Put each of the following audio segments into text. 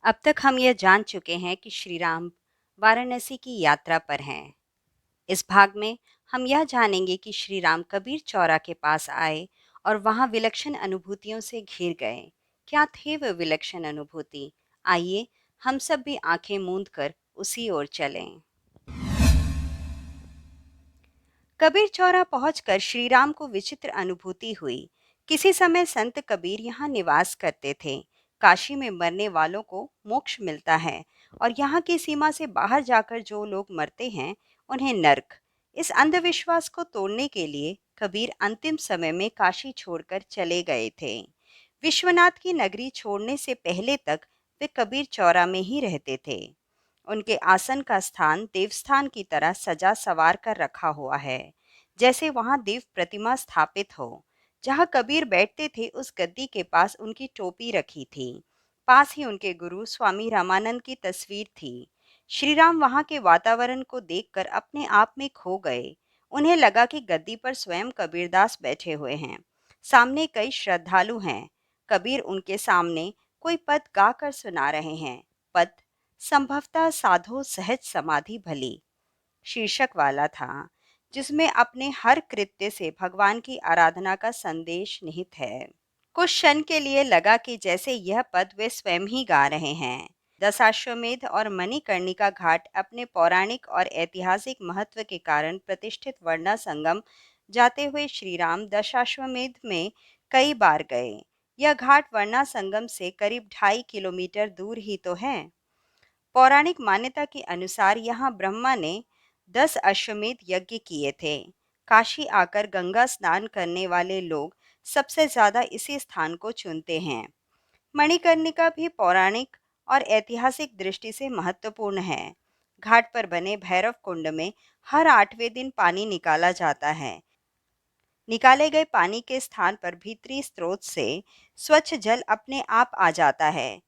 अब तक हम यह जान चुके हैं कि श्री राम वाराणसी की यात्रा पर हैं। इस भाग में हम यह जानेंगे कि श्री राम कबीर चौरा के पास आए और वहां विलक्षण अनुभूतियों से घिर गए। क्या थे वे विलक्षण अनुभूति? आइए हम सब भी आंखें मूंद कर उसी ओर चलें। कबीर चौरा पहुंचकर श्री राम को विचित्र अनुभूति हुई। किसी समय संत कबीर यहाँ निवास करते थे। काशी में मरने वालों को मोक्ष मिलता है और यहाँ की सीमा से बाहर जाकर जो लोग मरते हैं उन्हें नरक। इस अंधविश्वास को तोड़ने के लिए कबीर अंतिम समय में काशी छोड़कर चले गए थे। विश्वनाथ की नगरी छोड़ने से पहले तक वे कबीर चौरा में ही रहते थे। उनके आसन का स्थान देवस्थान की तरह सजा सवार कर रखा हुआ है, जैसे वहां देव प्रतिमा स्थापित हो। जहां कबीर बैठते थे उस गद्दी के पास उनकी टोपी रखी थी। पास ही उनके गुरु स्वामी रामानंद की तस्वीर थी। श्री राम वहां के वातावरण को देखकर अपने आप में खो गए। उन्हें लगा कि गद्दी पर स्वयं कबीरदास बैठे हुए हैं। सामने कई श्रद्धालु हैं। कबीर उनके सामने कोई पद गाकर सुना रहे हैं। पद संभवतः साधो सहज समाधि भली शीर्षक वाला था, जिसमें अपने हर कृत्य से भगवान की आराधना का संदेश निहित है। कुछ क्षण के लिए लगा कि जैसे यह पद वे स्वयं ही गा रहे हैं। दशाश्वमेध और मणिकर्णिका घाट अपने पौराणिक और ऐतिहासिक महत्व के कारण प्रतिष्ठित वर्णा संगम जाते हुए श्री राम दशाश्वमेध में कई बार गए। यह घाट वर्णा संगम से करीब 2.5 किलोमीटर दूर ही तो है। पौराणिक मान्यता के अनुसार यहाँ ब्रह्मा ने 10 अश्वमेध यज्ञ किए थे। काशी आकर गंगा स्नान करने वाले लोग सबसे ज्यादा इसी स्थान को चुनते हैं। मणिकर्णिका भी पौराणिक और ऐतिहासिक दृष्टि से महत्वपूर्ण है। घाट पर बने भैरव कुंड में हर 8वें दिन पानी निकाला जाता है। निकाले गए पानी के स्थान पर भीतरी स्रोत से स्वच्छ जल अपने आप आ जाता है।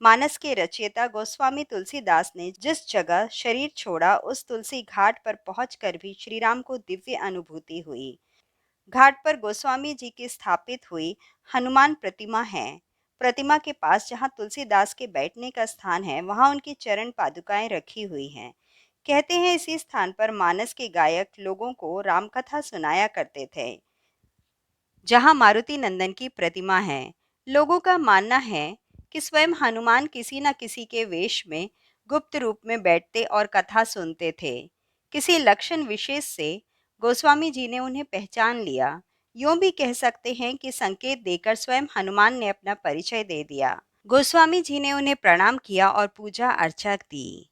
मानस के रचयिता गोस्वामी तुलसीदास ने जिस जगह शरीर छोड़ा उस तुलसी घाट पर पहुंचकर भी श्री राम को दिव्य अनुभूति हुई। घाट पर गोस्वामी जी की स्थापित हुई हनुमान प्रतिमा है। प्रतिमा के पास जहां तुलसीदास के बैठने का स्थान है वहां उनकी चरण पादुकाएं रखी हुई हैं। कहते हैं इसी स्थान पर मानस के गायक लोगों को रामकथा सुनाया करते थे। जहां मारुति नंदन की प्रतिमा है। लोगों का मानना है कि स्वयं हनुमान किसी न किसी के वेश में गुप्त रूप में बैठते और कथा सुनते थे। किसी लक्षण विशेष से गोस्वामी जी ने उन्हें पहचान लिया। यूं भी कह सकते हैं कि संकेत देकर स्वयं हनुमान ने अपना परिचय दे दिया। गोस्वामी जी ने उन्हें प्रणाम किया और पूजा अर्चा दी।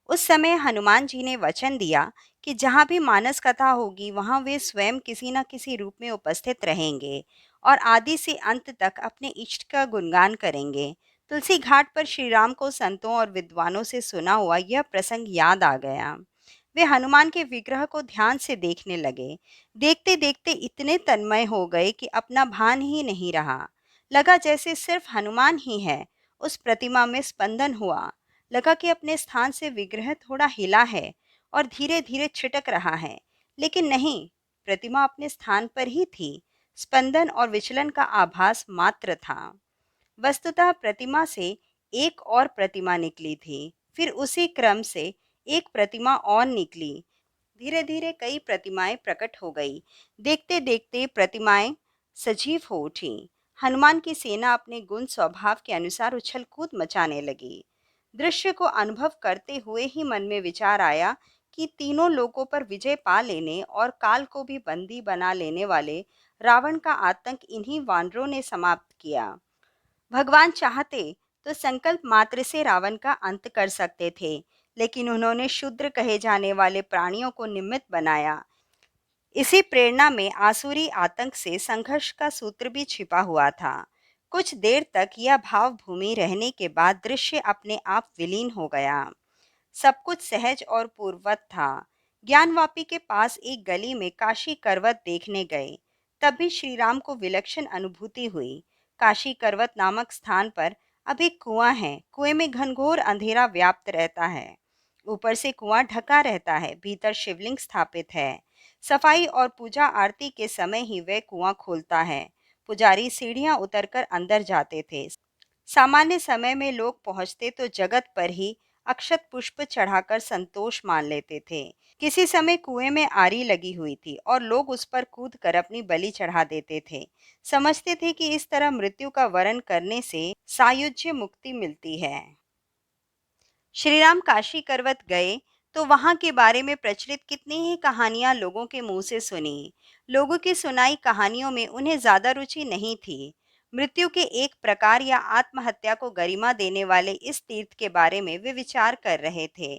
उस समय हनुमान जी ने वचन दिया कि जहाँ भी मानस कथा होगी वहाँ वे स्वयं किसी न किसी रूप में उपस्थित रहेंगे और आदि से अंत तक अपने इष्ट का गुणगान करेंगे। तुलसी घाट पर श्री राम को संतों और विद्वानों से सुना हुआ यह प्रसंग याद आ गया। वे हनुमान के विग्रह को ध्यान से देखने लगे। देखते देखते इतने तन्मय हो गए कि अपना भान ही नहीं रहा। लगा जैसे सिर्फ हनुमान ही है। उस प्रतिमा में स्पंदन हुआ। लगा कि अपने स्थान से विग्रह थोड़ा हिला है और धीरे धीरे छिटक रहा है, लेकिन नहीं, प्रतिमा अपने स्थान पर ही थी। स्पंदन और विचलन का आभास मात्र था। वस्तुतः प्रतिमा से एक और प्रतिमा निकली थी। फिर उसी क्रम से एक प्रतिमा और निकली। धीरे धीरे कई प्रतिमाएं प्रकट हो गई। देखते देखते प्रतिमाएं सजीव हो उठी। हनुमान की सेना अपने गुण स्वभाव के अनुसार उछल कूद मचाने लगी। दृश्य को अनुभव करते हुए ही मन में विचार आया कि तीनों लोकों पर विजय पा लेने और काल को भी बंदी बना लेने वाले रावण का आतंक इन्हीं वानरों ने समाप्त किया। भगवान चाहते तो संकल्प मात्र से रावण का अंत कर सकते थे, लेकिन उन्होंने शूद्र कहे जाने वाले प्राणियों को निमित्त बनाया। इसी प्रेरणा में आसुरी आतंक से संघर्ष का सूत्र भी छिपा हुआ था। कुछ देर तक यह भाव भूमि रहने के बाद दृश्य अपने आप विलीन हो गया। सब कुछ सहज और पूर्ववत था। ज्ञानवापी के पास एक गली में काशी करवत देखने गए। तभी श्री राम को विलक्षण अनुभूति हुई। काशी करवत नामक स्थान पर अब एक कुआं है। कुएं में घनघोर अंधेरा व्याप्त रहता है। ऊपर से कुआं ढका रहता है। भीतर शिवलिंग स्थापित है। सफाई और पूजा आरती के समय ही वह कुआं खोलता है। पुजारी सीढ़ियां उतरकर अंदर जाते थे। सामान्य समय में लोग पहुंचते तो जगत पर ही अक्षत पुष्प चढ़ाकर संतोष मान लेते थे। किसी समय कुएं में आरी लगी हुई थी और लोग उस पर कूद कर अपनी बलि चढ़ा देते थे। समझते थे कि इस तरह मृत्यु का वरण करने से सायुज्य मुक्ति मिलती है। श्री राम काशी करवत गए तो वहां के बारे में प्रचलित कितनी ही कहानियां लोगों के मुंह से सुनी। लोगों की सुनाई कहानियों में उन्हें ज्यादा रुचि नहीं थी। मृत्यु के एक प्रकार या आत्महत्या को गरिमा देने वाले इस तीर्थ के बारे में वे विचार कर रहे थे।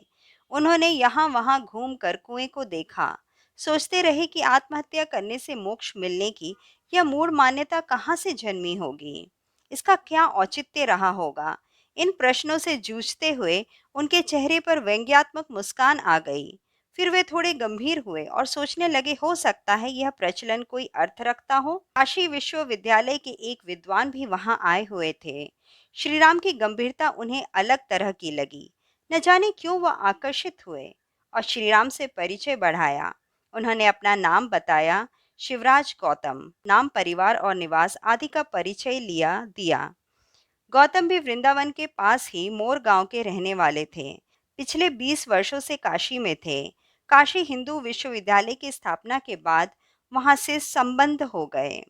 उन्होंने यहाँ वहां घूमकर कुएं को देखा। सोचते रहे कि आत्महत्या करने से मोक्ष मिलने की यह मूढ़ मान्यता कहाँ से जन्मी होगी। इसका क्या औचित्य रहा होगा। इन प्रश्नों से जूझते हुए उनके चेहरे पर व्यंग्यात्मक मुस्कान आ गई। फिर वे थोड़े गंभीर हुए और सोचने लगे, हो सकता है यह प्रचलन कोई अर्थ रखता हो। काशी विश्वविद्यालय के एक विद्वान भी वहां आए हुए थे। श्री राम की गंभीरता उन्हें अलग तरह की लगी। न जाने क्यों वह आकर्षित हुए और श्री राम से परिचय बढ़ाया। उन्होंने अपना नाम बताया, शिवराज गौतम, नाम, परिवार और निवास आदि का परिचय दिया। गौतम भी वृंदावन के पास ही मोर गांव के रहने वाले थे। पिछले 20 वर्षों से काशी में थे। काशी हिंदू विश्वविद्यालय की स्थापना के बाद वहां से संबंध हो गए।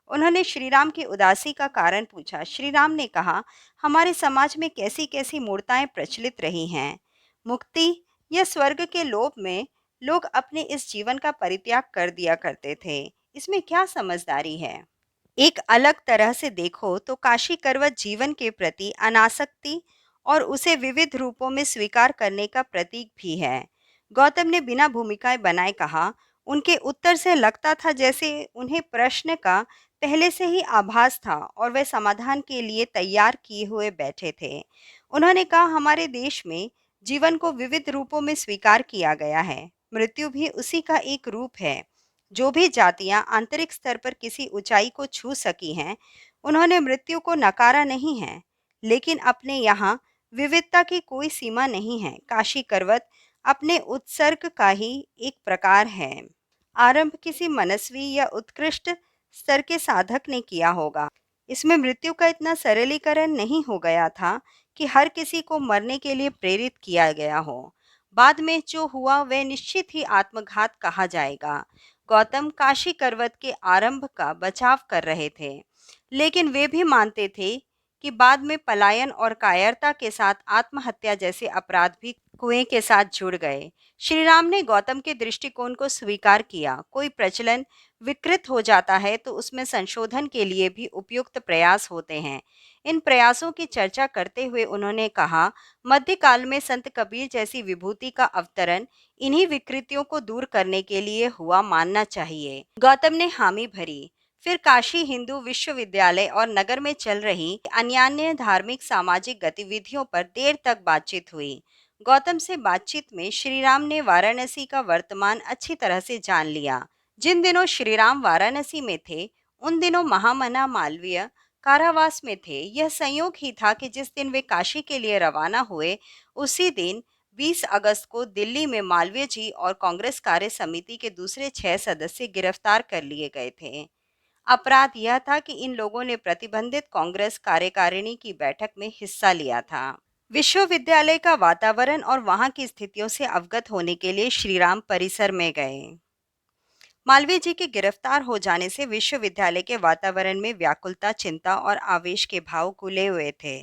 उन्होंने श्रीराम की उदासी का कारण पूछा। श्रीराम ने कहा, हमारे समाज में कैसी कैसी मूर्ताएं प्रचलित रही हैं। मुक्ति या स्वर्ग के लोभ में लोग अपने इस जीवन का परित्याग कर दिया करते थे। इसमें क्या समझदारी है। एक अलग तरह से देखो तो काशी करवत जीवन के प्रति अनासक्ति और उसे विविध रूपों में स्वीकार करने का प्रतीक भी है। गौतम ने बिना भूमिकाएं बनाए कहा। उनके उत्तर से लगता था जैसे उन्हें प्रश्न का पहले से ही आभास था और वे समाधान के लिए तैयार किए हुए बैठे थे। उन्होंने कहा, हमारे देश में जीवन को विविध रूपों में स्वीकार किया गया है। मृत्यु भी उसी का एक रूप है। जो भी जातियां आंतरिक स्तर पर किसी ऊंचाई को छू सकी हैं, उन्होंने मृत्यु को नकारा नहीं है। लेकिन अपने यहाँ विविधता की कोई सीमा नहीं है। काशी करवत अपने उत्सर्ग का ही एक प्रकार है। आरंभ किसी मनस्वी या उत्कृष्ट स्तर के साधक ने किया होगा। इसमें मृत्यु का इतना सरलीकरण नहीं हो गया था कि हर किसी को मरने के लिए प्रेरित किया गया हो। बाद में जो हुआ वह निश्चित ही आत्मघात कहा जाएगा। गौतम काशी करवत के आरंभ का बचाव कर रहे थे, लेकिन वे भी मानते थे कि बाद में पलायन और कायरता के साथ आत्महत्या जैसे अपराध भी कुएं के साथ जुड़ गए। श्री राम ने गौतम के दृष्टिकोण को स्वीकार किया। कोई प्रचलन विकृत हो जाता है तो उसमें संशोधन के लिए भी उपयुक्त प्रयास होते हैं। इन प्रयासों की चर्चा करते हुए उन्होंने कहा, मध्यकाल में संत कबीर जैसी विभूति का अवतरण इन्हीं विकृतियों को दूर करने के लिए हुआ मानना चाहिए। गौतम ने हामी भरी। फिर काशी हिंदू विश्वविद्यालय और नगर में चल रही अन्यान्य धार्मिक सामाजिक गतिविधियों पर देर तक बातचीत हुई। गौतम से बातचीत में श्रीराम ने वाराणसी का वर्तमान अच्छी तरह से जान लिया। जिन दिनों श्रीराम वाराणसी में थे, उन दिनों महामना मालवीय कारावास में थे। यह संयोग ही था कि जिस दिन वे काशी के लिए रवाना हुए, उसी दिन 20 अगस्त को दिल्ली में मालवीय जी और कांग्रेस कार्य समिति के दूसरे 6 सदस्य गिरफ्तार कर लिए गए थे। अपराध यह था कि इन लोगों ने प्रतिबंधित कांग्रेस कार्यकारिणी की बैठक में हिस्सा लिया था। विश्वविद्यालय का वातावरण और वहां की स्थितियों से अवगत होने के लिए श्रीराम परिसर में गए। मालवीय जी के गिरफ्तार हो जाने से विश्वविद्यालय के वातावरण में व्याकुलता, चिंता और आवेश के भाव घुले हुए थे।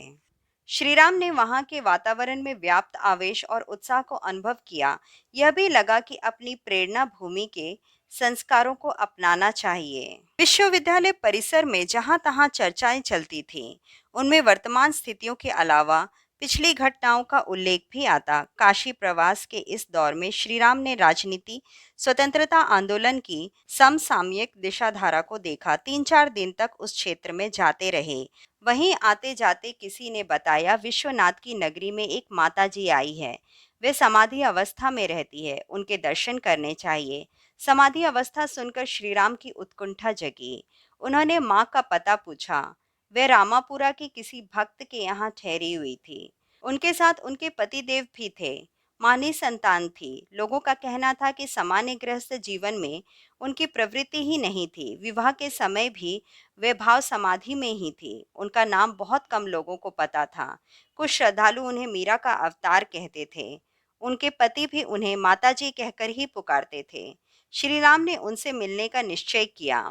श्रीराम ने वहां के वातावरण में व्याप्त आवेश और उत्साह को अनुभव किया। यह भी लगा कि अपनी प्रेरणा भूमि के संस्कारों को अपनाना चाहिए। विश्वविद्यालय परिसर में जहां तहां चर्चाएं चलती थीं, उनमें वर्तमान स्थितियों के अलावा पिछली घटनाओं का उल्लेख भी आता। काशी प्रवास के इस दौर में श्रीराम ने राजनीति, स्वतंत्रता आंदोलन की समसामयिक दिशाधारा को देखा। 3-4 दिन तक उस क्षेत्र में जाते रहे। वहीं आते जाते किसी ने बताया, विश्वनाथ की नगरी में एक माता जी आई है। वे समाधि अवस्था में रहती है, उनके दर्शन करने चाहिए। समाधि अवस्था सुनकर श्रीराम की उत्कंठा जगी। उन्होंने माँ का पता पूछा। वे रामापुरा के किसी भक्त के यहाँ ठहरी हुई थी। उनके साथ उनके पतिदेव भी थे। माँ निसंतान थी। लोगों का कहना था कि सामान्य गृहस्थ जीवन में उनकी प्रवृत्ति ही नहीं थी। विवाह के समय भी वे भाव समाधि में ही थी। उनका नाम बहुत कम लोगों को पता था। कुछ श्रद्धालु उन्हें मीरा का अवतार कहते थे। उनके पति भी उन्हें माताजी कहकर ही पुकारते थे। श्री राम ने उनसे मिलने का निश्चय किया।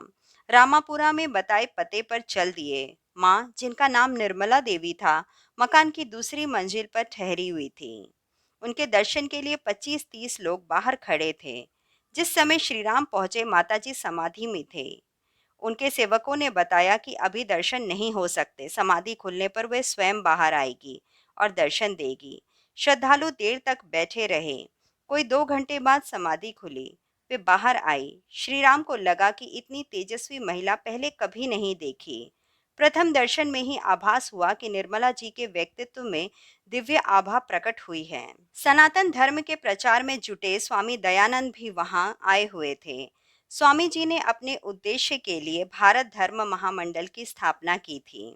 रामापुरा में बताए पते पर चल दिए। माँ, जिनका नाम निर्मला देवी था, मकान की दूसरी मंजिल पर ठहरी हुई थी। उनके दर्शन के लिए 25-30 लोग बाहर खड़े थे। जिस समय श्रीराम पहुंचे, माताजी समाधि में थे। उनके सेवकों ने बताया कि अभी दर्शन नहीं हो सकते, समाधि खुलने पर वे स्वयं बाहर आएगी और दर्शन देगी। श्रद्धालु देर तक बैठे रहे। कोई 2 घंटे बाद समाधि खुली। वे बाहर आई। श्री राम को लगा कि इतनी तेजस्वी महिला पहले कभी नहीं देखी। प्रथम दर्शन में ही आभास हुआ कि निर्मला जी के व्यक्तित्व में दिव्य आभा प्रकट हुई है। सनातन धर्म के प्रचार में जुटे स्वामी दयानंद भी वहां आए हुए थे। स्वामी जी ने अपने उद्देश्य के लिए भारत धर्म महामंडल की स्थापना की थी।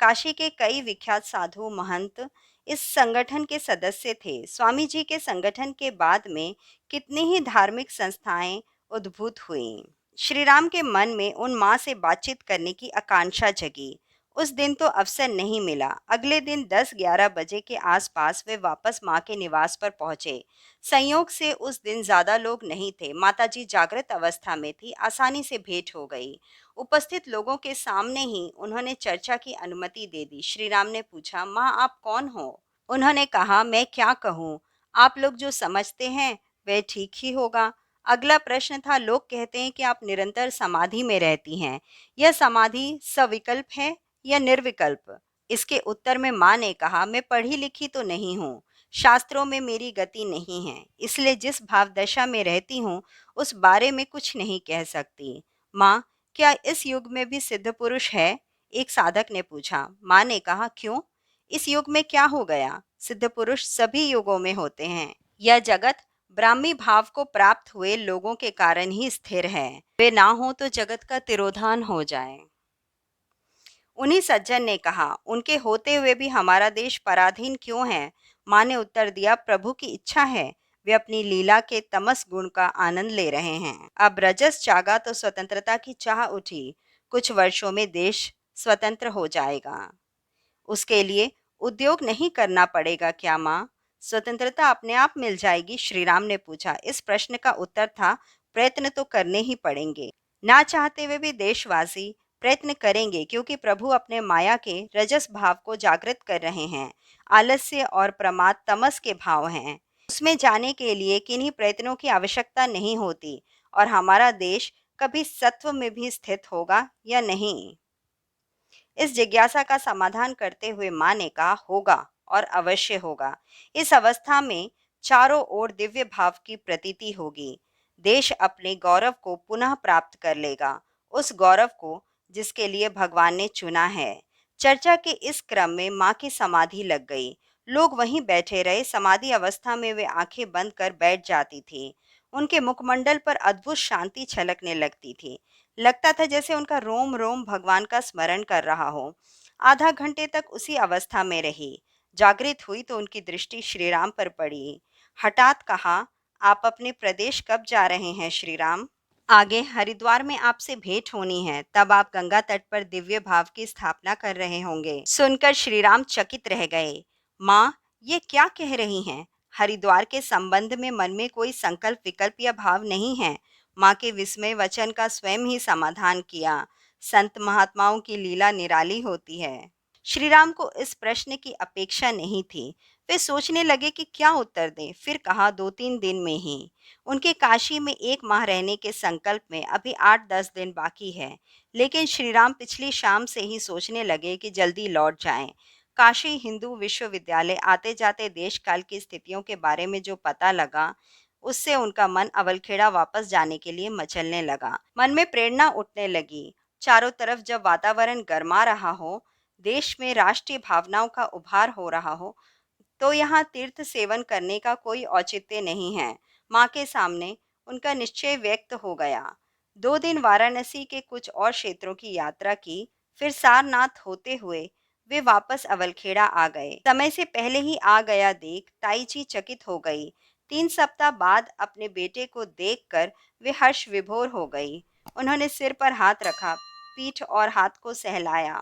काशी के कई विख्यात साधु महंत इस संगठन के सदस्य थे। स्वामी जी के संगठन के बाद में कितनी ही धार्मिक संस्थाएं उद्भूत हुईं। श्री राम के मन में उन माँ से बातचीत करने की आकांक्षा जगी। उस दिन तो अवसर नहीं मिला। अगले दिन 10-11 बजे के आसपास वे वापस माँ के निवास पर पहुंचे। संयोग से उस दिन ज्यादा लोग नहीं थे। माताजी जागृत अवस्था में थी। आसानी से भेंट हो गई। उपस्थित लोगों के सामने ही उन्होंने चर्चा की अनुमति दे दी। श्री राम ने पूछा, माँ, आप कौन हो? उन्होंने कहा, मैं क्या कहूँ, आप लोग जो समझते हैं वह ठीक ही होगा। अगला प्रश्न था, लोग कहते हैं कि आप निरंतर समाधि में रहती हैं। यह समाधि सविकल्प है या निर्विकल्प? इसके उत्तर में माँ ने कहा, मैं पढ़ी लिखी तो नहीं हूँ, शास्त्रों में मेरी गति नहीं है, इसलिए जिस भाव दशा में रहती हूँ उस बारे में कुछ नहीं कह सकती। माँ, क्या इस युग में भी सिद्ध पुरुष है? एक साधक ने पूछा। माँ ने कहा, क्यों? इस युग में क्या हो गया? सिद्ध पुरुष सभी युगों में होते हैं। यह जगत ब्राह्मी भाव को प्राप्त हुए लोगों के कारण ही स्थिर है। वे ना हो तो जगत का तिरोधान हो जाए। उन्हीं सज्जन ने कहा, उनके होते हुए भी हमारा देश पराधीन क्यों है? माँ ने उत्तर दिया, प्रभु की इच्छा है। वे अपनी लीला के तमस गुण का आनंद ले रहे हैं। अब रजस जागा तो स्वतंत्रता की चाह उठी। कुछ वर्षों में देश स्वतंत्र हो जाएगा। उसके लिए उद्योग नहीं करना पड़ेगा क्या माँ? स्वतंत्रता अपने आप मिल जाएगी? श्री राम ने पूछा। इस प्रश्न का उत्तर था, प्रयत्न तो करने ही पड़ेंगे। ना चाहते हुए भी देशवासी प्रयत्न करेंगे, क्योंकि प्रभु अपने माया के रजस भाव को जागृत कर रहे हैं। आलस्य और प्रमाद तमस के भाव हैं। उसमें जाने के लिए किन्हीं प्रयत्नों की आवश्यकता नहीं होती। और हमारा देश कभी सत्व में भी स्थित होगा या नहीं? इस जिज्ञासा का समाधान करते हुए माँ ने कहा, होगा और अवश्य होगा। इस अवस्था में चारों ओर दिव्य भाव की प्रतीति होगी। देश अपने गौरव को पुनः प्राप्त कर लेगा, उस गौरव को जिसके लिए भगवान ने चुना है। चर्चा के इस क्रम में माँ की समाधि लग गई। लोग वहीं बैठे रहे। समाधि अवस्था में वे आंखें बंद कर बैठ जाती थी। उनके मुखमंडल पर अद्भुत शांति छलकने लगती थी। लगता था जैसे उनका रोम रोम भगवान का स्मरण कर रहा हो। आधा घंटे तक उसी अवस्था में रही। जागृत हुई तो उनकी दृष्टि श्रीराम पर पड़ी। हठात कहा, आप अपने प्रदेश कब जा रहे हैं श्रीराम? आगे हरिद्वार में आपसे भेंट होनी है। तब आप गंगा तट पर दिव्य भाव की स्थापना कर रहे होंगे। सुनकर श्रीराम चकित रह गए। माँ, ये क्या कह रही हैं? हरिद्वार के संबंध में मन में कोई संकल्प विकल्प या भाव नहीं है। माँ के विस्मय वचन का स्वयं ही समाधान किया। संत महात्माओं की लीला निराली होती है। श्री राम को इस प्रश्न की अपेक्षा नहीं थी। वे सोचने लगे कि क्या उत्तर दें। फिर कहा, 2-3 दिन में ही। उनके काशी में 1 माह रहने के संकल्प में अभी 8-10 दिन बाकी है। लेकिन श्री राम पिछली शाम से ही सोचने लगे कि जल्दी लौट जाएं। काशी हिंदू विश्वविद्यालय आते जाते देश काल की स्थितियों के बारे में जो पता लगा, उससे उनका मन अवलखेड़ा वापस जाने के लिए मचलने लगा। मन में प्रेरणा उठने लगी। चारों तरफ जब वातावरण गर्मा रहा हो, देश में राष्ट्रीय भावनाओं का उभार हो रहा हो, तो यहाँ तीर्थ सेवन करने का कोई औचित्य नहीं है। माँ के सामने उनका निश्चय व्यक्त हो गया। 2 दिन वाराणसी के कुछ और क्षेत्रों की यात्रा की, फिर सारनाथ होते हुए वे वापस अवलखेड़ा आ गए। समय से पहले ही आ गया देख ताईची चकित हो गई। 3 सप्ताह बाद अपने बेटे को देखकर वे हर्ष विभोर हो गई। उन्होंने सिर पर हाथ रखा, पीठ और हाथ को सहलाया